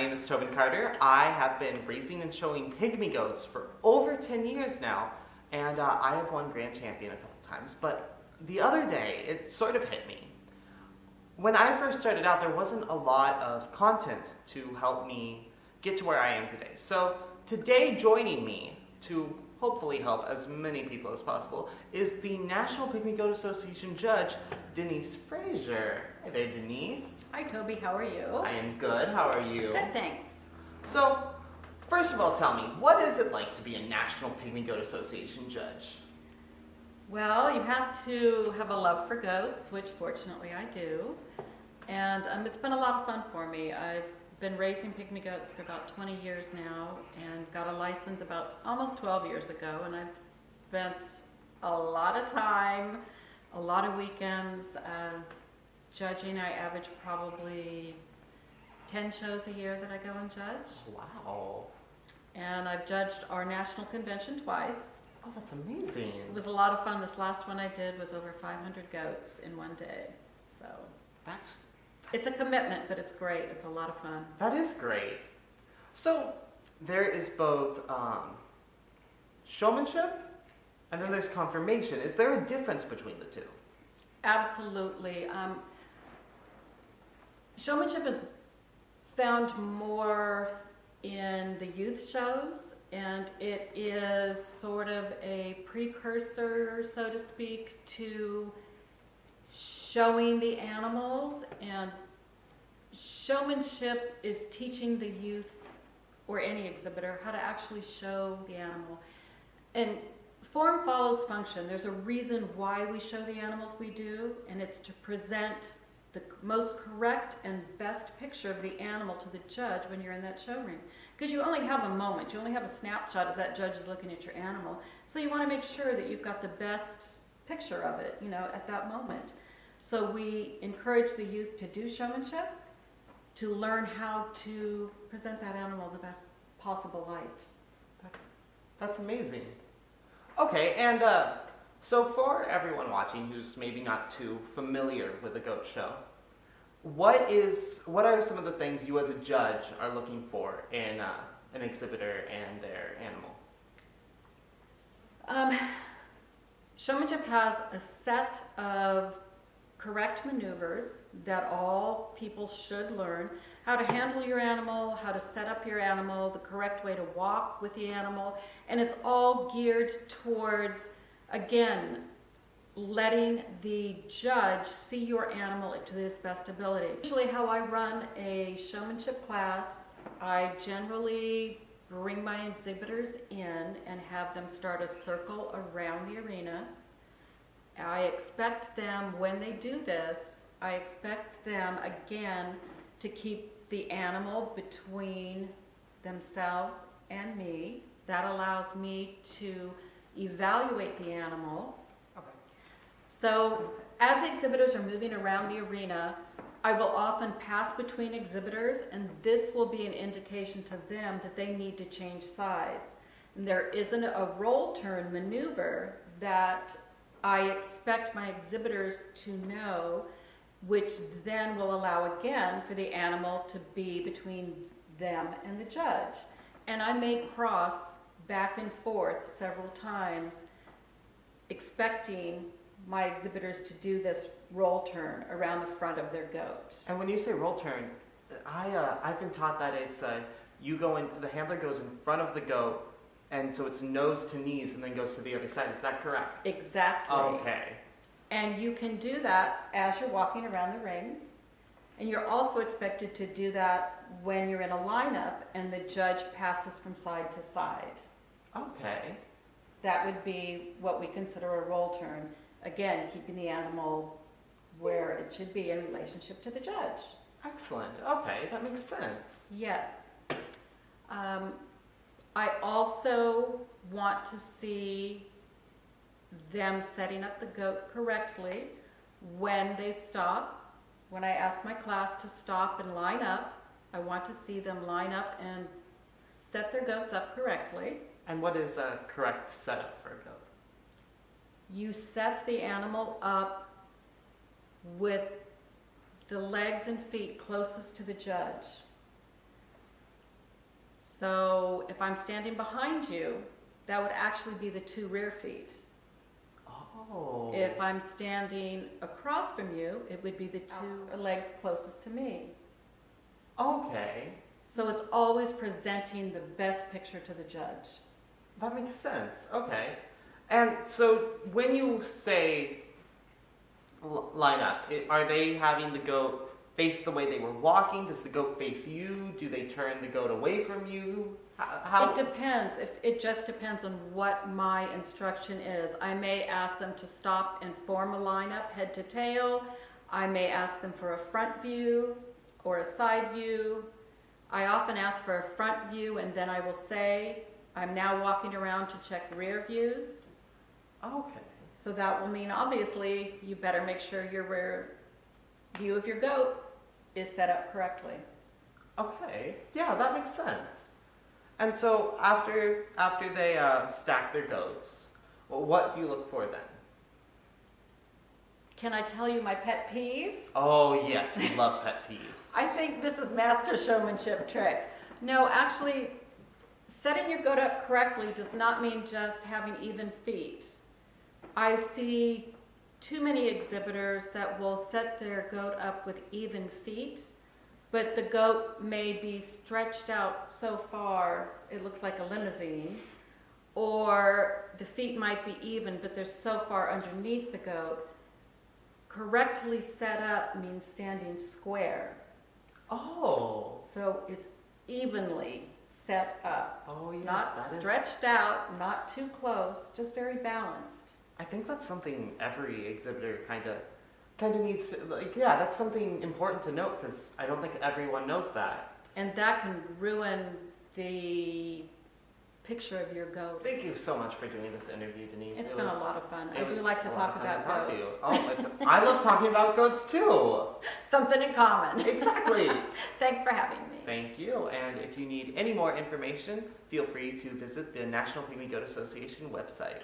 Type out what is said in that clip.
name is Tobin Carter. I have been raising and showing pygmy goats for over 10 years now, and I have won Grand Champion a couple times, but the other day it sort of hit me. When I first started out, there wasn't a lot of content to help me get to where I am today. So today, joining me to hopefully help as many people as possible is the National Pygmy Goat Association judge, Denise Fraser. Hi there, Denise. Hi, Toby. How are you? I am good. How are you? Good, thanks. So, first of all, tell me, what is it like to be a National Pygmy Goat Association judge? Well, you have to have a love for goats, which fortunately I do. And it's been a lot of fun for me. I've been raising pygmy goats for about 20 years now and got a license about almost 12 years ago. And I've spent a lot of time, a lot of weekends judging. I average probably 10 shows a year that I go and judge. Wow. And I've judged our national convention twice. Oh, that's amazing. It was a lot of fun. This last one I did was over 500 goats in one day. So it's a commitment, but it's great. It's a lot of fun. That is great. So there is both showmanship and then there's confirmation. Is there a difference between the two? Absolutely. Showmanship is found more in the youth shows, and it is sort of a precursor, so to speak, to showing the animals. And showmanship is teaching the youth or any exhibitor how to actually show the animal. And form follows function. There's a reason why we show the animals we do, and it's to present the most correct and best picture of the animal to the judge when you're in that show ring. Because you only have a moment, you only have a snapshot as that judge is looking at your animal. So you want to make sure that you've got the best picture of it, at that moment. So we encourage the youth to do showmanship, to learn how to present that animal the best possible light. That's amazing. Okay, and so for everyone watching who's maybe not too familiar with a goat show, what are some of the things you as a judge are looking for in an exhibitor and their animal? Showmanship has a set of correct maneuvers that all people should learn. How to handle your animal, how to set up your animal, the correct way to walk with the animal, and it's all geared towards, again, letting the judge see your animal to his best ability. Usually how I run a showmanship class, I generally bring my exhibitors in and have them start a circle around the arena. I expect them, when they do this, I expect them, again, to keep the animal between themselves and me. That allows me to evaluate the animal. Okay. So as the exhibitors are moving around the arena, I will often pass between exhibitors, and this will be an indication to them that they need to change sides. And there isn't a roll turn maneuver that I expect my exhibitors to know, which then will allow again for the animal to be between them and the judge. And I may cross back and forth several times, expecting my exhibitors to do this roll turn around the front of their goat. And when you say roll turn, I've been taught that it's the handler goes in front of the goat, and so it's nose to knees and then goes to the other side. Is that correct? Exactly. Okay. And you can do that as you're walking around the ring. And you're also expected to do that when you're in a lineup and the judge passes from side to side. Okay. That would be what we consider a roll turn. Again, keeping the animal where it should be in relationship to the judge. Excellent. Okay, that makes sense. Yes. I also want to see them setting up the goat correctly when they stop. When I ask my class to stop and line up, I want to see them line up and set their goats up correctly. And what is a correct setup for a goat? You set the animal up with the legs and feet closest to the judge. So if I'm standing behind you, that would actually be the 2 rear feet. Oh. If I'm standing across from you, it would be the 2 legs closest to me. Okay. So it's always presenting the best picture to the judge. That makes sense. Okay. And so when you say line up, are they having the goat face the way they were walking? Does the goat face you? Do they turn the goat away from you? How? It depends. It just depends on what my instruction is. I may ask them to stop and form a lineup head to tail. I may ask them for a front view or a side view. I often ask for a front view, and then I will say, I'm now walking around to check rear views. Okay. So that will mean, obviously, you better make sure your rear view of your goat is set up correctly. Okay. Yeah, that makes sense. And so after they stack their goats, well, what do you look for then? Can I tell you my pet peeve? Oh yes, we love pet peeves. I think this is master showmanship trick. No, actually, setting your goat up correctly does not mean just having even feet. I see too many exhibitors that will set their goat up with even feet, but the goat may be stretched out so far it looks like a limousine, or the feet might be even but they're so far underneath the goat. Correctly set up means standing square. Oh. So it's evenly set up. Oh yes, Not stretched out, not too close, just very balanced. I think that's something every exhibitor kind of needs to, like, yeah, that's something important to note because I don't think everyone knows that. And that can ruin the picture of your goat. Thank you so much for doing this interview, Denise. It's been a lot of fun. I do was like to a talk lot of fun about to goats. talk to you. Oh, I love talking about goats too. Something in common. Exactly. Thanks for having me. Thank you. And if you need any more information, feel free to visit the National Pygmy Goat Association website.